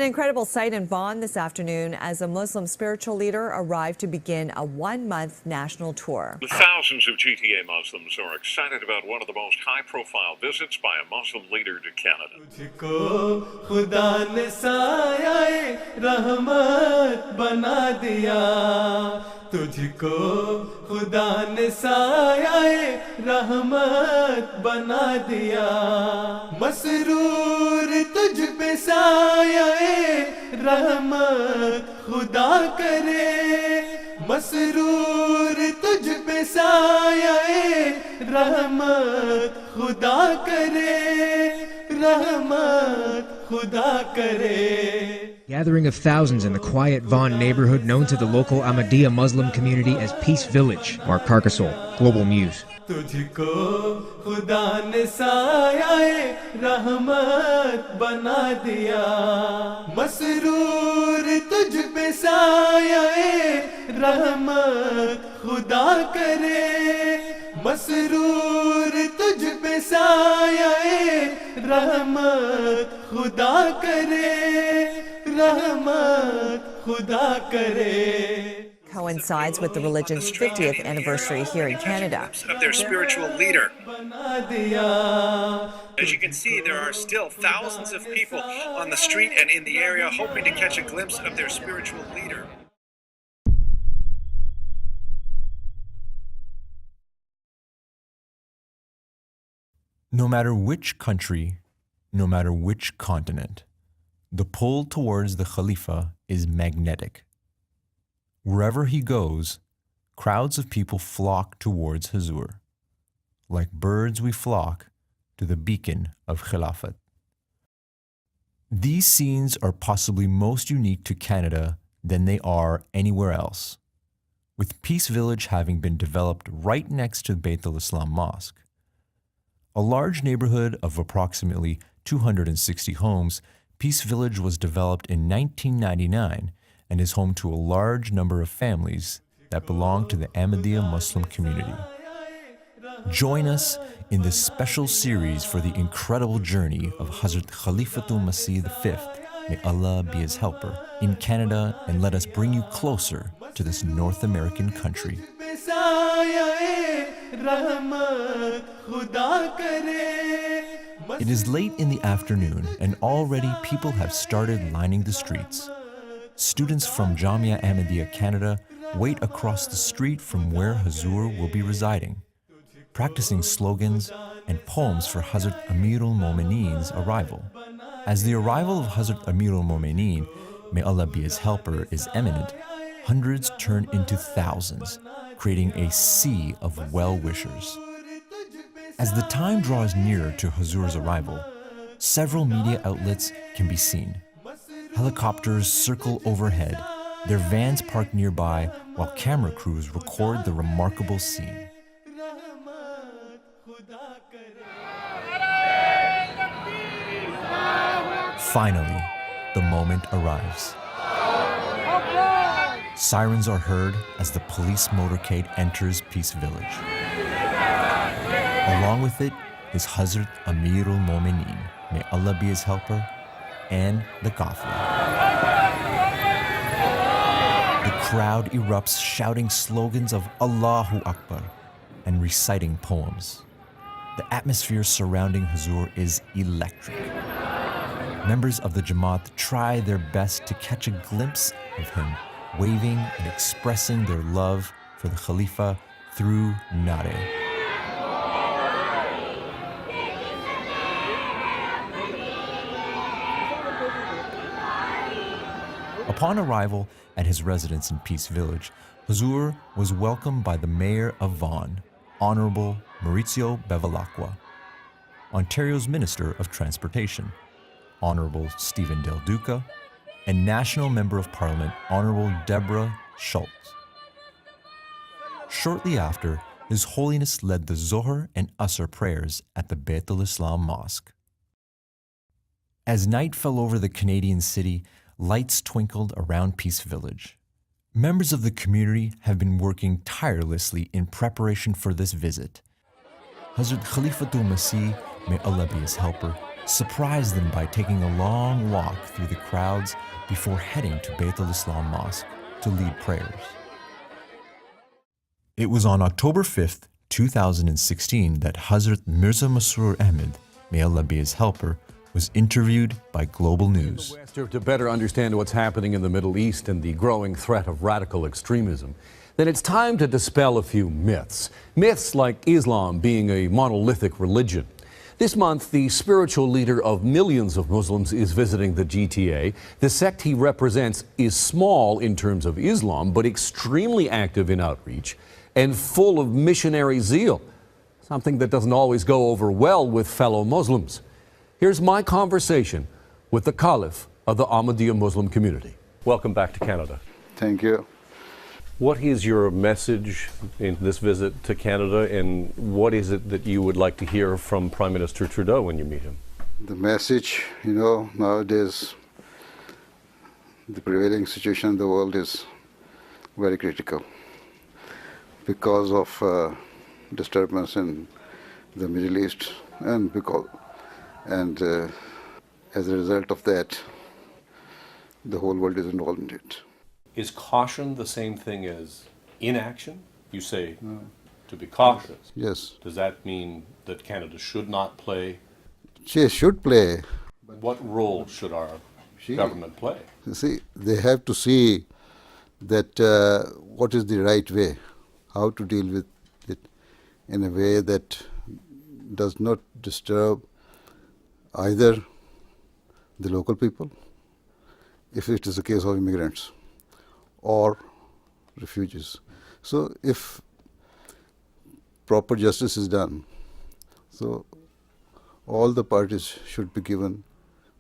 An incredible sight in Vaughan this afternoon as a Muslim spiritual leader arrived to begin a one-month national tour. Thousands of GTA Muslims are excited about one of the most high-profile visits by a Muslim leader to Canada. तुझको खुदा ने साया रहमत बना दिया मसरूर तुझ पे साया रहमत खुदा करे मसरूर तुझ पे साया रहमत खुदा करे रहमत खुदा करे. Gathering of thousands in the quiet Vaughan neighborhood known to the local Ahmadiyya Muslim community as Peace Village. Mark Carcassol, Global News. तुझको खुदा ने साया रहमत बना दिया मसरूर तुझ पे साया रहमत खुदा करे मसरूर तुझ पे साया रहमत खुदा करे रहमत खुदा करे. Coincides with the religion's 50th anniversary here in Canada. Of their spiritual leader. As you can see, there are still thousands of people on the street and in the area hoping to catch a glimpse of their spiritual leader. No matter which country, no matter which continent, the pull towards the Khalifa is magnetic. Wherever he goes, crowds of people flock towards Huzoor. Like birds we flock to the beacon of Khilafat. These scenes are possibly most unique to Canada than they are anywhere else, with Peace Village having been developed right next to Beit al-Islam Mosque. A large neighborhood of approximately 260 homes, Peace Village was developed in 1999 and is home to a large number of families that belong to the Ahmadiyya Muslim community. Join us in this special series for the incredible journey of Hazrat Khalifatul Masih V, may Allah be his helper, in Canada, and let us bring you closer to this North American country. It is late in the afternoon and already people have started lining the streets. Students from Jamia Ahmadiyya Canada wait across the street from where Huzoor will be residing, practicing slogans and poems for Hazrat Amirul Momineen's arrival. As the arrival of Hazrat Amirul Momineen, may Allah be his helper, is imminent, hundreds turn into thousands, creating a sea of well-wishers. As the time draws nearer to Huzoor's arrival, several media outlets can be seen. Helicopters circle overhead, their vans park nearby while camera crews record the remarkable scene. Finally, the moment arrives. Sirens are heard as the police motorcade enters Peace Village. Along with it is Hazrat Amirul Momineen, may Allah be his helper, and the Qafla. The crowd erupts shouting slogans of Allahu Akbar and reciting poems. The atmosphere surrounding Huzoor is electric. Members of the Jamaat try their best to catch a glimpse of him, waving and expressing their love for the Khalifa through Nare. Upon arrival at his residence in Peace Village, Huzoor was welcomed by the Mayor of Vaughan, Honorable Maurizio Bevilacqua, Ontario's Minister of Transportation, Honorable Stephen Del Duca, and National Member of Parliament, Honorable Deborah Schultz. Shortly after, His Holiness led the Zohar and Asr prayers at the Beit al-Islam Mosque. As night fell over the Canadian city, lights twinkled around Peace Village. Members of the community have been working tirelessly in preparation for this visit. Hazrat Khalifatul Masih, may Allah be his helper, surprised them by taking a long walk through the crowds before heading to Beit al-Islam Mosque to lead prayers. It was on October 5th, 2016 that Hazrat Mirza Masroor Ahmed, may Allah be his helper, was interviewed by Global News. To better understand what's happening in the Middle East and the growing threat of radical extremism, then it's time to dispel a few myths. Myths like Islam being a monolithic religion. This month, the spiritual leader of millions of Muslims is visiting the GTA. The sect he represents is small in terms of Islam, but extremely active in outreach and full of missionary zeal, something that doesn't always go over well with fellow Muslims. Here's my conversation with the Caliph of the Ahmadiyya Muslim community. Welcome back to Canada. Thank you. What is your message in this visit to Canada, and what is it that you would like to hear from Prime Minister Trudeau when you meet him? The message, nowadays the prevailing situation in the world is very critical because of disturbance in the Middle East, and as a result of that, the whole world is involved in it. Is caution the same thing as inaction? You say to be cautious. Yes. Does that mean that Canada should not play? She should play. What role should our government play? You see, they have to see that what is the right way, how to deal with it in a way that does not disturb either the local people, if it is a case of immigrants, or refugees. So if proper justice is done, so all the parties should be given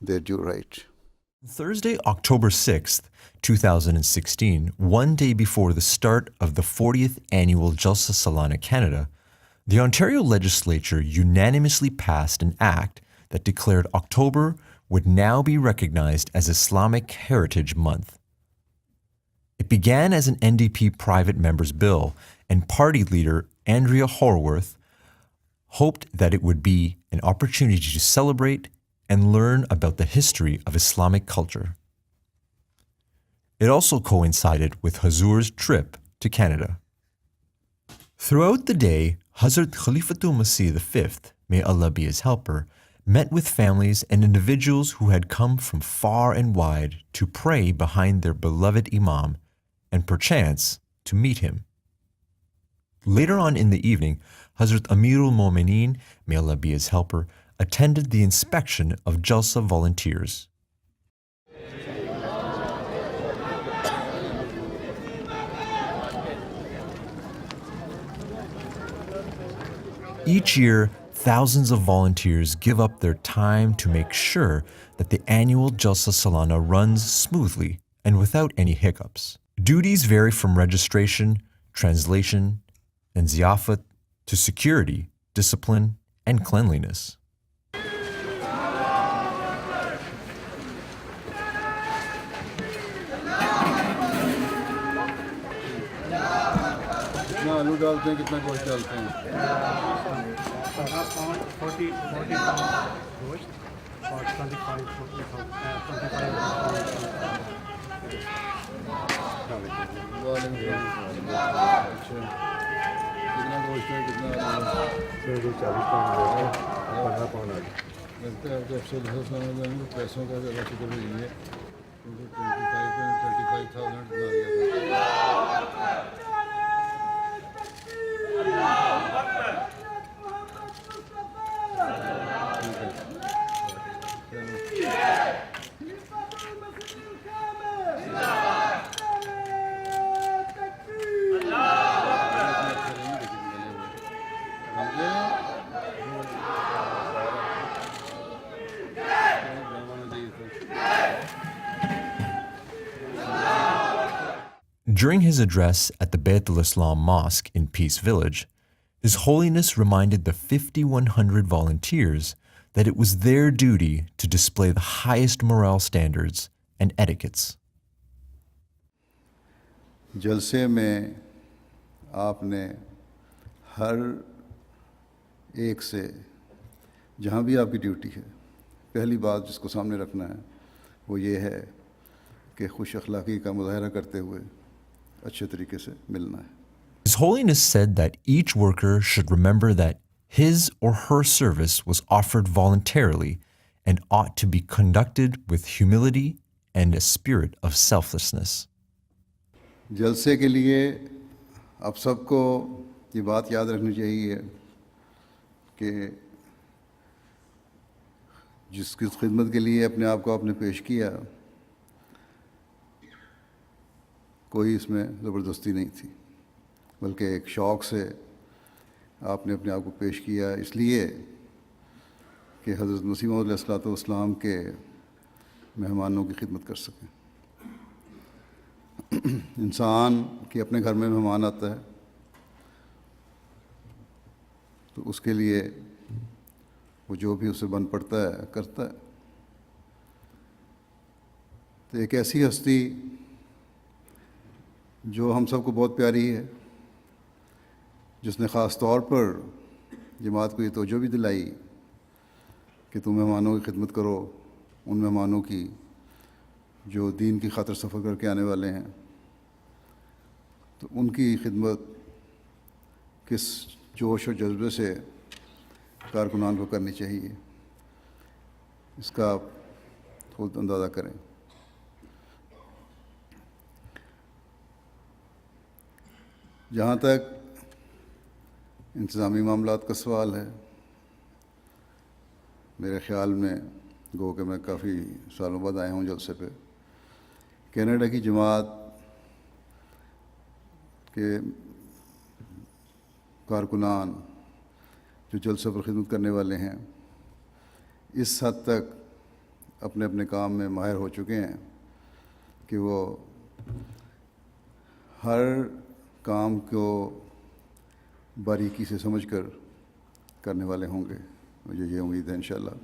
their due right. Thursday, October 6th, 2016, one day before the start of the 40th annual Jalsa Salana Canada, the Ontario legislature unanimously passed an act that declared October would now be recognized as Islamic Heritage Month. It began as an NDP private member's bill, and party leader Andrea Horwath hoped that it would be an opportunity to celebrate and learn about the history of Islamic culture. It also coincided with Huzoor's trip to Canada. Throughout the day, Hazrat Khalifatul Masih V, may Allah be his helper, met with families and individuals who had come from far and wide to pray behind their beloved Imam and perchance to meet him. Later on in the evening, Hazrat Amirul Momineen, may Allah be his helper, attended the inspection of Jalsa volunteers. Each year, thousands of volunteers give up their time to make sure that the annual Jalsa Salana runs smoothly and without any hiccups. Duties vary from registration, translation, and ziyafat to security, discipline, and cleanliness. आलू डालते हैं कितना गोश्त डालते हैं 40 गोश्त और 25 कितना गोश्त है कितना 40 पाउंड 15 पाउंड लगता है कि अफसर पैसों का ज़्यादा फिक्र नहीं है क्योंकि 25,000 बना दिया था During his address at the Beit al-Islam Mosque in Peace Village, His Holiness reminded the 5,100 volunteers that it was their duty to display the highest morale standards and etiquettes. जलसे में आपने हर एक से जहाँ भी आपकी ड्यूटी है پہلی بات جس کو سامنے رکھنا ہے وہ یہ ہے کہ خوش اخلاقی کا مظاہرہ کرتے ہوئے اچھے طریقے سے ملنا ہے. His Holiness said that each worker should remember that his or her service was offered voluntarily and ought to be conducted with humility and a spirit of selflessness. جلسے کے لیے آپ سب کو یہ بات یاد رکھنی چاہیے کہ جس کی خدمت کے لیے اپنے آپ کو آپ نے پیش کیا کوئی اس میں زبردستی نہیں تھی، بلکہ ایک شوق سے آپ نے اپنے آپ کو پیش کیا اس لیے کہ حضرت مسیح موعود علیہ الصلوۃ والسلام کے مہمانوں کی خدمت کر سکیں. انسان کے اپنے گھر میں مہمان آتا ہے تو اس کے لیے وہ جو بھی اسے بن پڑتا ہے کرتا ہے. تو ایک ایسی ہستی جو ہم سب کو بہت پیاری ہے، جس نے خاص طور پر جماعت کو یہ توجہ بھی دلائی کہ تم مہمانوں کی خدمت کرو، ان مہمانوں کی جو دین کی خاطر سفر کر کے آنے والے ہیں، تو ان کی خدمت کس جوش و جذبے سے کارکنان کو کرنی چاہیے، اس کا آپ خود اندازہ کریں. جہاں تک انتظامی معاملات کا سوال ہے، میرے خیال میں گو کہ میں کافی سالوں بعد آیا ہوں جلسے پہ، کینیڈا کی جماعت کے کارکنان جو جلسے پر خدمت کرنے والے ہیں اس حد تک اپنے اپنے کام میں ماہر ہو چکے ہیں کہ وہ ہر کام کو باریکی سے سمجھ کر کرنے والے ہوں گے. مجھے یہ امید ہے انشاءاللہ.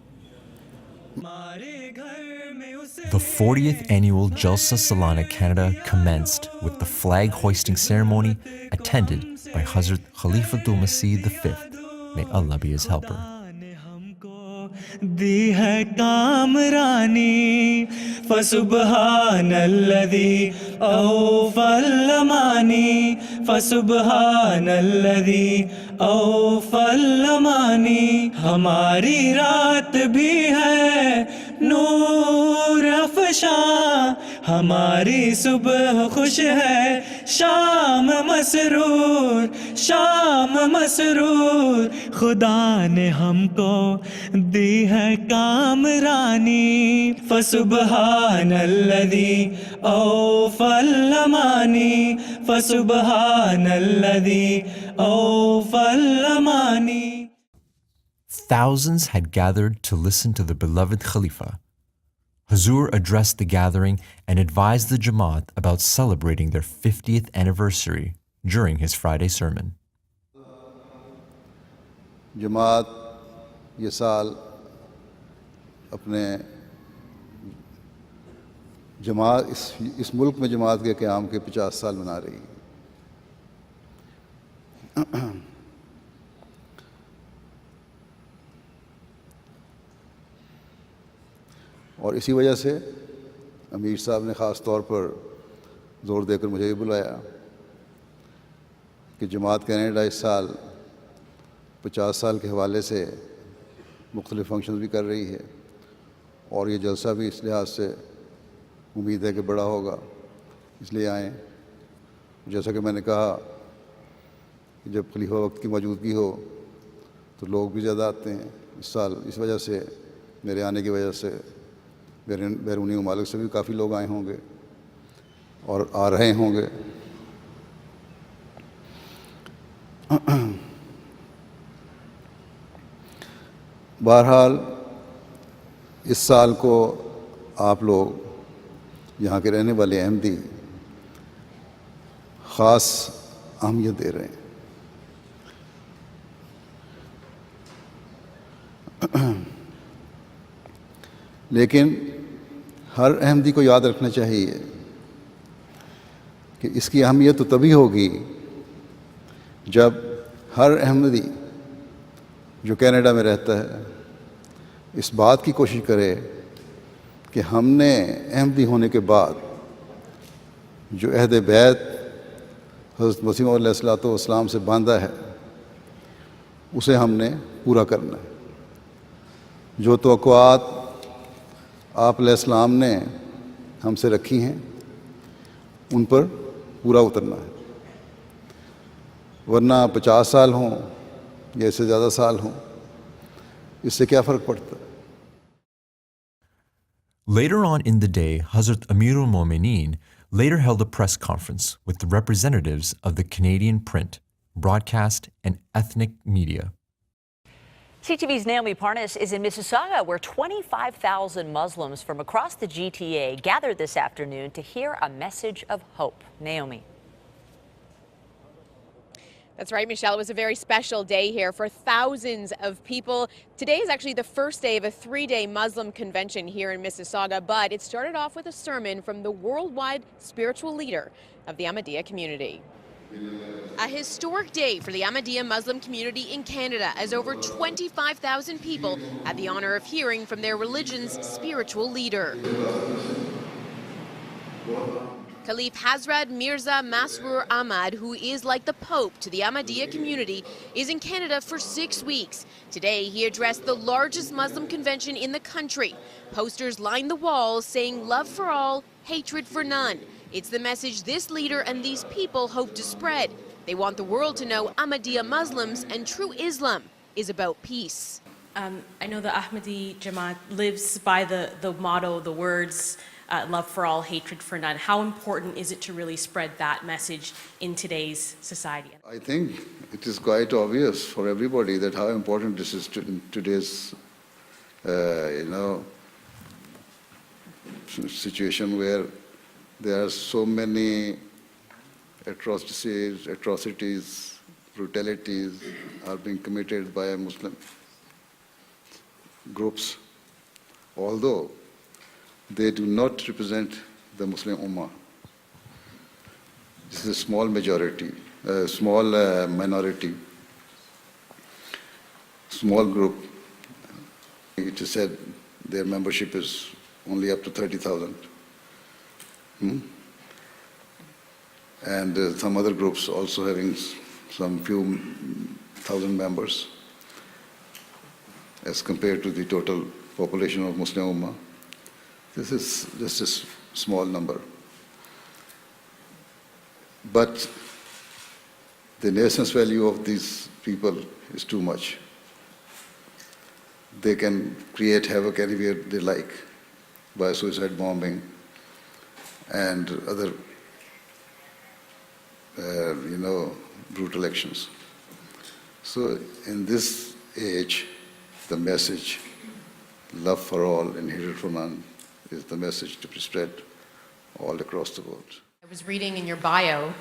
The 40th annual Jalsa Salana Canada commenced with the flag hoisting ceremony attended by Hazrat Khalifatul Masih V. May Allah be his helper. دی ہے کامرانی فسبحان الذی اوفى الامانی فسبحان الذی اوفى الامانی. ہماری رات بھی ہے نور افشاں، ہماری صبح خوش ہے شام مسرور، شام مسرور. خدا نے ہم کو دی ہے کامرانی فسبحان الذی اوفى الامانی فسبحان الذی اوفى الامانی. Thousands had gathered to listen to the beloved Khalifa. Huzoor addressed the gathering and advised the Jamaat about celebrating their 50th anniversary during his Friday sermon. جماعت یہ سال اپنے جماعت اس ملک میں جماعت کے قیام کے 50 سال منا رہی ہے. اور اسی وجہ سے امیر صاحب نے خاص طور پر زور دے کر مجھے یہ بلایا کہ جماعت کینیڈا اس سال 50 سال کے حوالے سے مختلف فنکشنز بھی کر رہی ہے، اور یہ جلسہ بھی اس لحاظ سے امید ہے کہ بڑا ہوگا، اس لیے آئیں. جیسا کہ میں نے کہا کہ جب خلیفہ وقت کی موجودگی ہو تو لوگ بھی زیادہ آتے ہیں. اس سال اس وجہ سے میرے آنے کی وجہ سے بیرونی ممالک سے بھی کافی لوگ آئے ہوں گے اور آ رہے ہوں گے. بہرحال اس سال کو آپ لوگ یہاں کے رہنے والے احمدی خاص اہمیت دے رہے ہیں. لیکن ہر احمدی کو یاد رکھنا چاہیے کہ اس کی اہمیت تو تبھی ہوگی جب ہر احمدی جو کینیڈا میں رہتا ہے इस बात की कोशिश करे कि हमने अहमदी होने के बाद जो अहद बैत हज़रत मसीह अलैहिस्सलाम से बांधा है उसे हमने पूरा करना है। जो तवक्कुआत आप अलैहिस्सलाम ने हमसे रखी हैं उन पर पूरा उतरना है, वरना 50 साल हों या इससे ज़्यादा साल हों, इससे क्या फ़र्क पड़ता है। Later on in the day, Hazrat Amirul Momineen later held a press conference with the representatives of the Canadian print, broadcast, and ethnic media. CTV's Naomi Parnas is in Mississauga, where 25,000 Muslims from across the GTA gathered this afternoon to hear a message of hope. Naomi. That's right, Michelle. It was a very special day here for thousands of people. Today is actually the first day of a 3-day Muslim convention here in Mississauga, but it started off with a sermon from the worldwide spiritual leader of the Ahmadiyya community. A historic day for the Ahmadiyya Muslim community in Canada, as over 25,000 people had the honor of hearing from their religion's spiritual leader. Caliph Hazrat Mirza Masroor Ahmad, who is like the Pope to the Ahmadiyya community, is in Canada for 6 weeks. Today, he addressed the largest Muslim convention in the country. Posters lined the walls saying love for all, hatred for none. It's the message this leader and these people hope to spread. They want the world to know Ahmadiyya Muslims and true Islam is about peace. I know the Ahmadi Jamaat lives by the motto, the words, love for all, hatred for none. How important is it to really spread that message in today's society? I think it is quite obvious for everybody that how important this is in today's, situation where there are so many atrocities, brutalities are being committed by Muslim groups, although they do not represent the Muslim Ummah. This is a small majority, small minority, small group. It is said their membership is only up to 30,000. And some other groups also having some few thousand members as compared to the total population of Muslim Ummah. This is just a small number. But the nuisance value of these people is too much. They can create havoc anywhere they like by suicide bombing and other, brutal actions. So in this age, the message, love for all and hatred for none, is the message to be spread all across the world. I was reading in your bio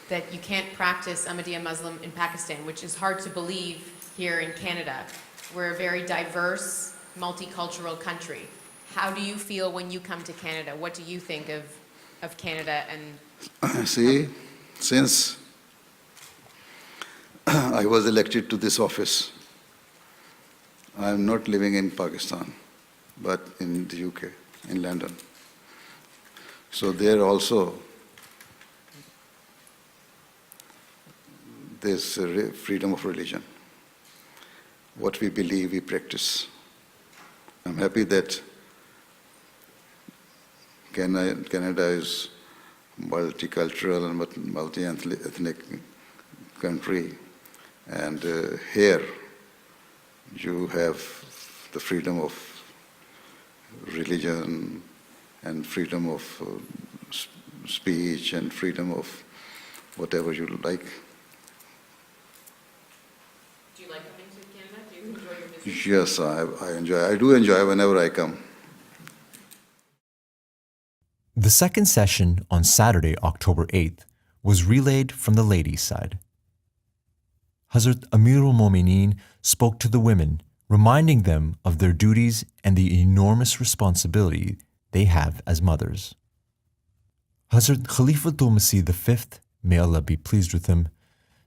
that you can't practice Ahmadiyya Muslim in Pakistan, which is hard to believe here in Canada. We're a very diverse, multicultural country. How do you feel when you come to Canada? What do you think of Canada? And see, since I was elected to this office, I am not living in Pakistan, but in the UK, in London. So there also there's freedom of religion. What we believe, we practice. I'm happy that Canada is multicultural and multi-ethnic country, and here you have the freedom of religion and freedom of speech and freedom of whatever you like. do you like coming to Canada? Do you enjoy your visit? Yes, I do enjoy whenever I come. The second session on Saturday, October 8th, was relayed from the ladies' side. Hazrat Amirul Momineen spoke to the women, reminding them of their duties and the enormous responsibility they have as mothers. Hazrat Khalifatul Masih V, may Allah be pleased with him,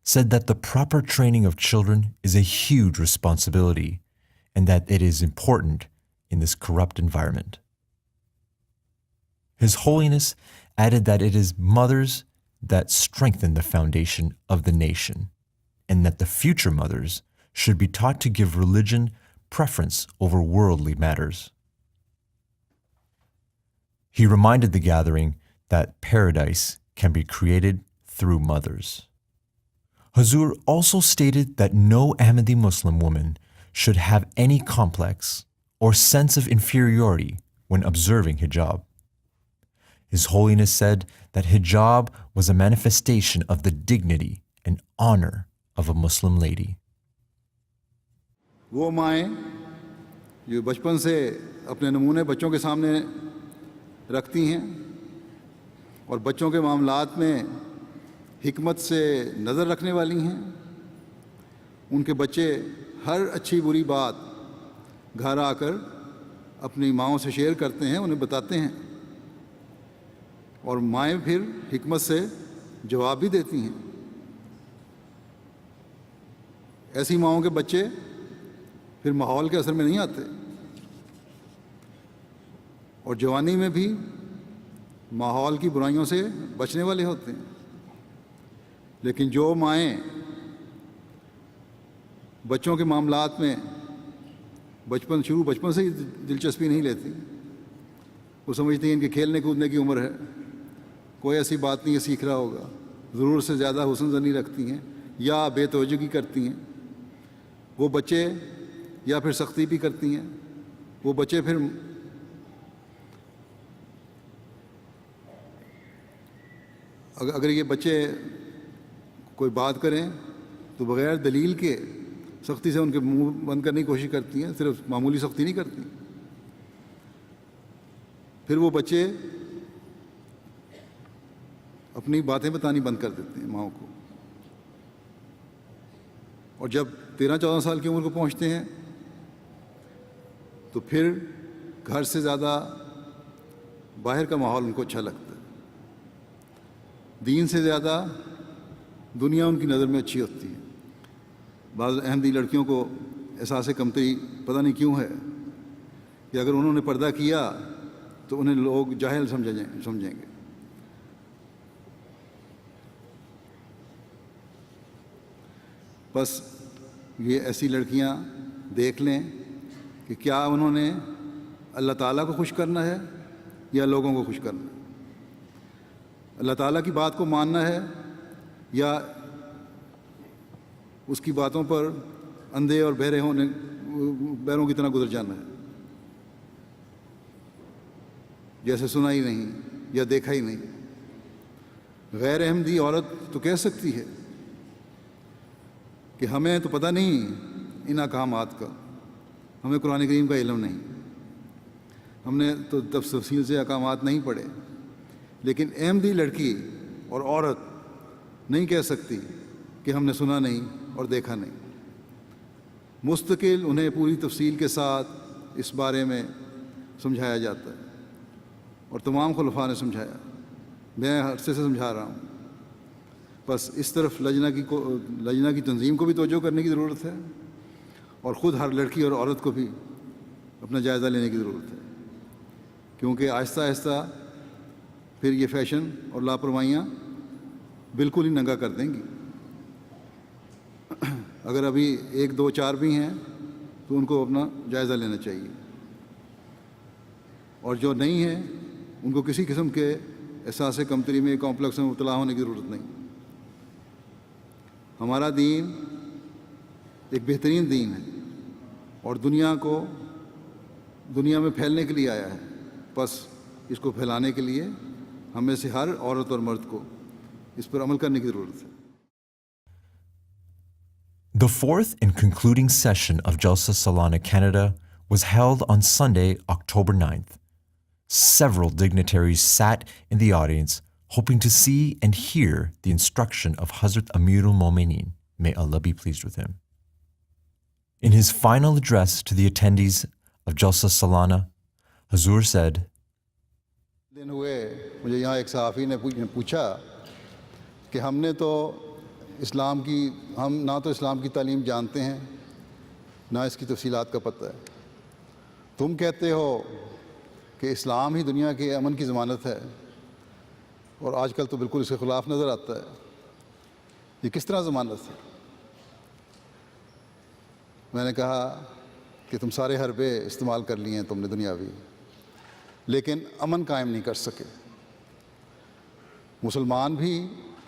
said that the proper training of children is a huge responsibility and that it is important in this corrupt environment. His Holiness added that it is mothers that strengthen the foundation of the nation, and that the future mothers should be taught to give religion preference over worldly matters. He reminded the gathering that paradise can be created through mothers. Huzoor also stated that no Ahmadi Muslim woman should have any complex or sense of inferiority when observing hijab. His Holiness said that hijab was a manifestation of the dignity and honor of a Muslim lady. وہ مائیں جو بچپن سے اپنے نمونے بچوں کے سامنے رکھتی ہیں اور بچوں کے معاملات میں حکمت سے نظر رکھنے والی ہیں، ان کے بچے ہر اچھی بری بات گھر آ کر اپنی ماؤں سے شیئر کرتے ہیں، انہیں بتاتے ہیں، اور مائیں پھر حکمت سے جواب بھی دیتی ہیں۔ ایسی ماؤں کے بچے پھر ماحول کے اثر میں نہیں آتے، اور جوانی میں بھی ماحول کی برائیوں سے بچنے والے ہوتے ہیں۔ لیکن جو مائیں بچوں کے معاملات میں بچپن سے ہی دلچسپی نہیں لیتی، وہ سمجھتی ہیں ان کے کھیلنے کودنے کی عمر ہے، کوئی ایسی بات نہیں ہے سیکھ رہا ہوگا، ضرورت سے زیادہ حسن زنی رکھتی ہیں یا بے توجہی کرتی ہیں، وہ بچے یا پھر سختی بھی کرتی ہیں، وہ بچے پھر اگر یہ بچے کوئی بات کریں تو بغیر دلیل کے سختی سے ان کے منہ بند کرنے کی کوشش کرتی ہیں، صرف معمولی سختی نہیں کرتی، پھر وہ بچے اپنی باتیں بتانی بند کر دیتے ہیں ماؤں کو، اور جب 13-14 سال کی عمر کو پہنچتے ہیں تو پھر گھر سے زیادہ باہر کا ماحول ان کو اچھا لگتا ہے، دین سے زیادہ دنیا ان کی نظر میں اچھی ہوتی ہے۔ بعض احمدی لڑکیوں کو احساس کمتری پتہ نہیں کیوں ہے کہ اگر انہوں نے پردہ کیا تو انہیں لوگ جاہل سمجھیں گے۔ بس یہ ایسی لڑکیاں دیکھ لیں کہ کیا انہوں نے اللہ تعالیٰ کو خوش کرنا ہے یا لوگوں کو خوش کرنا ہے، اللہ تعالیٰ کی بات کو ماننا ہے یا اس کی باتوں پر اندھے اور بہروں کی طرح گزر جانا ہے، جیسے سنا ہی نہیں یا دیکھا ہی نہیں۔ غیر احمدی عورت تو کہہ سکتی ہے کہ ہمیں تو پتہ نہیں ان احکامات کا، ہمیں قرآن کریم کا علم نہیں، ہم نے تو تفصیل سے احکامات نہیں پڑھے، لیکن احمدی لڑکی اور عورت نہیں کہہ سکتی کہ ہم نے سنا نہیں اور دیکھا نہیں۔ مستقل انہیں پوری تفصیل کے ساتھ اس بارے میں سمجھایا جاتا ہے، اور تمام خلفاء نے سمجھایا، میں عرصے سے سمجھا رہا ہوں۔ بس اس طرف لجنہ کی تنظیم کو بھی توجہ کرنے کی ضرورت ہے، اور خود ہر لڑکی اور عورت کو بھی اپنا جائزہ لینے کی ضرورت ہے، کیونکہ آہستہ آہستہ پھر یہ فیشن اور لاپرواہیاں بالکل ہی ننگا کر دیں گی۔ اگر ابھی 1 2 4 بھی ہیں تو ان کو اپنا جائزہ لینا چاہیے، اور جو نہیں ہیں ان کو کسی قسم کے احساس کمتری میں کمپلیکس میں مبتلا ہونے کی ضرورت نہیں۔ ہمارا دین ایک بہترین دین ہے اور دنیا میں پھیلنے کے لیے آیا ہے، بس اس کو پھیلانے کے لیے ہم میں سے ہر عورت اور مرد کو اس پر عمل کرنے کی ضرورت ہے۔ The fourth and concluding session of Jalsa Salana Canada was held on Sunday, October 9th. Several dignitaries sat in the audience hoping to see and hear the instruction of Hazrat Amirul Momineen, may Allah be pleased with him. In his final address to the attendees of Jalsa Salana, Huzoor said, دن ہوئے مجھے یہاں ایک صحافی نے پوچھا کہ ہم نہ تو اسلام کی تعلیم جانتے ہیں، نہ اس کی تفصیلات کا پتہ ہے، تم کہتے ہو کہ اسلام ہی دنیا کے امن کی ضمانت ہے، اور آج کل تو بالکل اس کے خلاف نظر آتا ہے. یہ کس طرح ضمانت ہے؟ میں نے کہا کہ تم سارے حربے استعمال کر لیے ہیں تم نے دنیاوی، لیکن امن قائم نہیں کر سکے. مسلمان بھی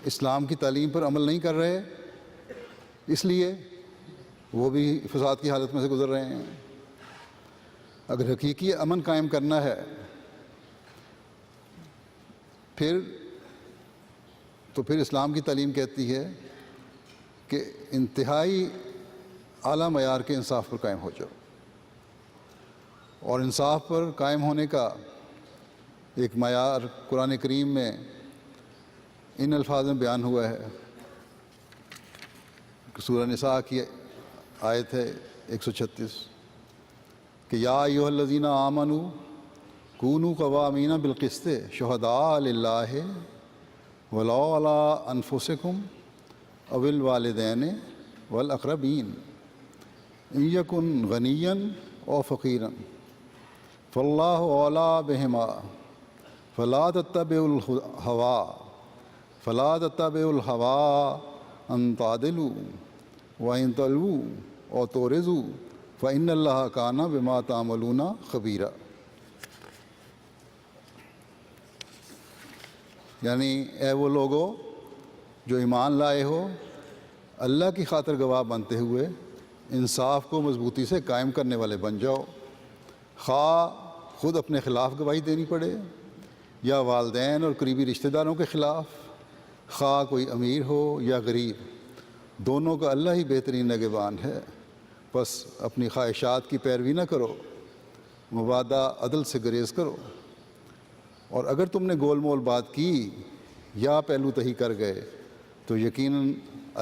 اسلام کی تعلیم پر عمل نہیں کر رہے، اس لیے وہ بھی فساد کی حالت میں سے گزر رہے ہیں. اگر حقیقی امن قائم کرنا ہے پھر اسلام کی تعلیم کہتی ہے کہ انتہائی اعلیٰ معیار کے انصاف پر قائم ہو جاؤ. اور انصاف پر قائم ہونے کا ایک معیار قرآن کریم میں ان الفاظ میں بیان ہوا ہے. سورہ نساء کی آیت ہے 136 کہ یا ایھا الذین آمنوا کونوا قوامین بالقسط شہداء للہ ولو علی انفسکم او الوالدین والاقربین ان یکن غنیا او فقیرا فاللہ اولی بہما فلا تتبعوا الہوی ان تعدلوا وان تلووا او تورثوا فإن اللہ کان بما تعملون خبیرا. یعنی اے وہ لوگو جو ایمان لائے ہو، اللہ کی خاطر گواہ بنتے ہوئے انصاف کو مضبوطی سے قائم کرنے والے بن جاؤ، خواہ خود اپنے خلاف گواہی دینی پڑے یا والدین اور قریبی رشتہ داروں کے خلاف، خواہ کوئی امیر ہو یا غریب، دونوں کا اللہ ہی بہترین نگہبان ہے. بس اپنی خواہشات کی پیروی نہ کرو، مبادہ عدل سے گریز کرو. اور اگر تم نے گول مول بات کی یا پہلو تہی کر گئے تو یقیناً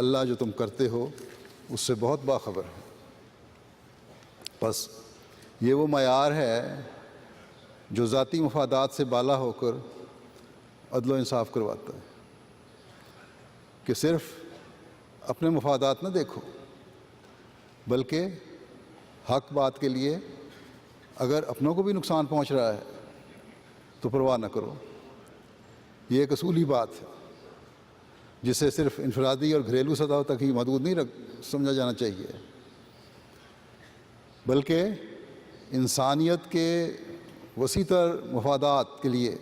اللہ جو تم کرتے ہو اس سے بہت باخبر ہے. بس یہ وہ معیار ہے جو ذاتی مفادات سے بالا ہو کر عدل و انصاف کرواتا ہے کہ صرف اپنے مفادات نہ دیکھو، بلکہ حق بات کے لیے اگر اپنوں کو بھی نقصان پہنچ رہا ہے تو پرواہ نہ کرو. یہ ایک اصولی بات ہے جسے صرف انفرادی اور گھریلو سطح تک ہی محدود نہیں سمجھا جانا چاہیے، بلکہ انسانیت کے وسیع تر مفادات کے لیے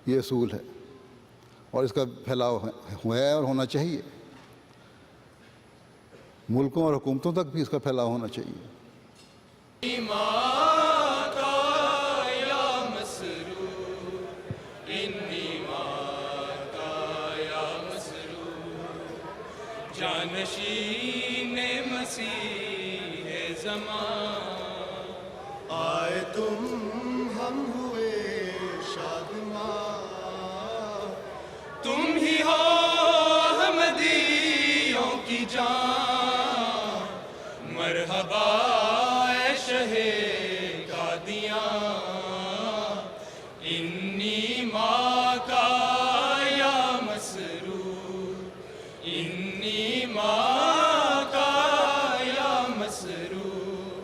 یہ اصول ہے اور اس کا پھیلاؤ ہے اور ہونا چاہیے. ملکوں اور حکومتوں تک بھی اس کا پھیلاؤ ہونا چاہیے. جانشین مسیح زمان آئے تم ہم ہوئے شادماں، تم ہی ہو احمدیوں کی جان، مرحبا اے شہ قادیاں، انی ماں کا یا مسرور، انی ماں کا یا مسرور،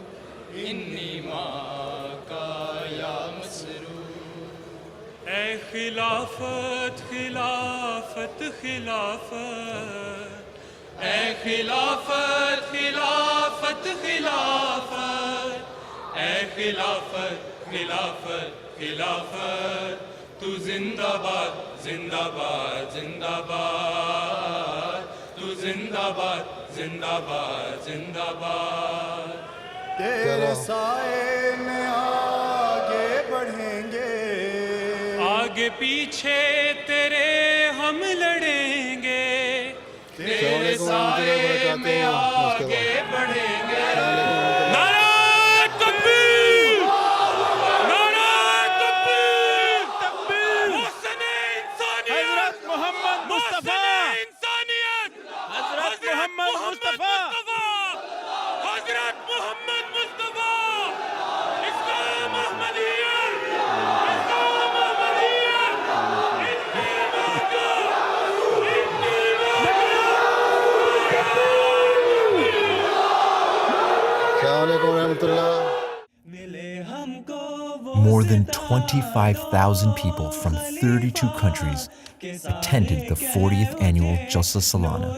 انی ماں کا یا مسرور. اے خلافت خلافت خلافت، اے خلافت خلافت خلافت، اے خلافت خلافت خلافت، تو زندہ باد زندہ باد زندہ باد، تو زندہ باد زندہ باد زندہ باد. تیرے سائے میں آگے بڑھیں گے، آگے پیچھے تیرے ہم لڑیں گے، تیرے سائے میں آگے بڑھیں گے. نعرہ تکبیر، نعرہ تکبیر، محسن انسانیت حضرت محمد مصطفیٰ، انسانیت حضرت محمد مصطفیٰ، حضرت محمد مصطفیٰ، اسلام احمدیت، اسلام احمدیت، انی ماں انی ماں. more than 25,000 people from 32 countries attended the 40th annual Jalsa Salana,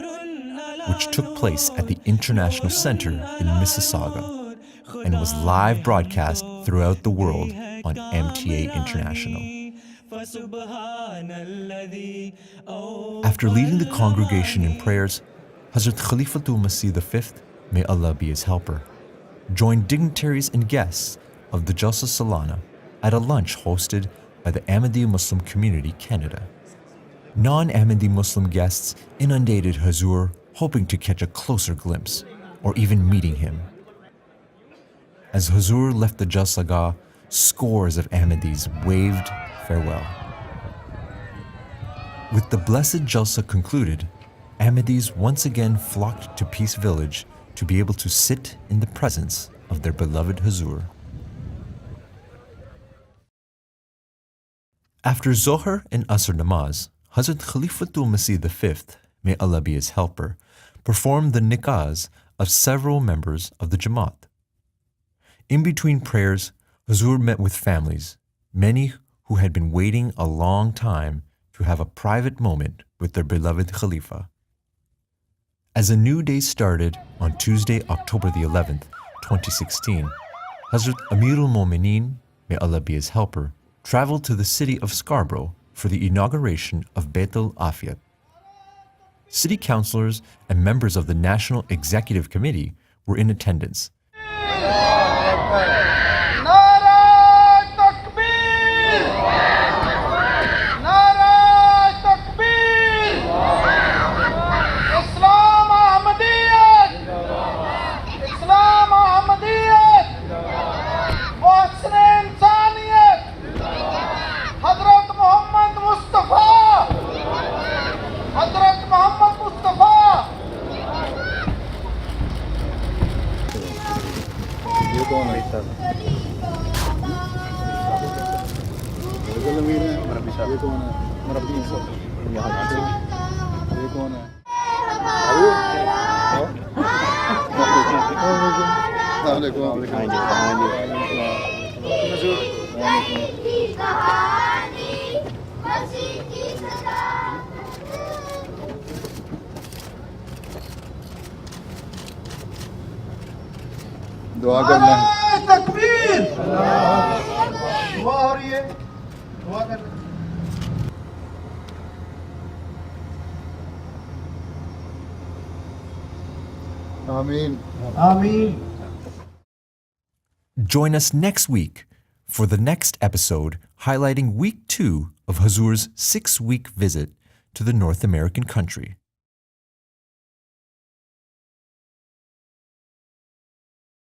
which took place at the International Center in Mississauga and was live broadcast throughout the world on MTA International. After leading the congregation in prayers, Hazrat Khalifatul Masih V, may Allah be his helper, joined dignitaries and guests of the Jalsa Salana at a lunch hosted by the Ahmadiyya Muslim Community Canada. Non-Ahmadi Muslim guests inundated Huzoor, hoping to catch a closer glimpse or even meeting him. As Huzoor left the Jalsagah, scores of Ahmadis waved farewell. With the blessed Jalsa concluded, Ahmadis once again flocked to Peace Village to be able to sit in the presence of their beloved Huzoor. After Zohar and Asr Namaz, Hazrat Khalifatul Masih V, may Allah be his helper, performed the nikahs of several members of the Jamaat. In between prayers, Huzoor met with families, many who had been waiting a long time to have a private moment with their beloved Khalifa. As a new day started on Tuesday, October the 11th, 2016, Hazrat Amirul Momineen, may Allah be his helper, traveled to the city of Scarborough for the inauguration of Baitul Afiyat. City councillors and members of the National Executive Committee were in attendance. दुआ करना तकबीर दुआ हो रही है दुआ करना Ameen. Ameen. Join us next week for the next episode highlighting week 2 of Huzoor's 6-week visit to the North American country.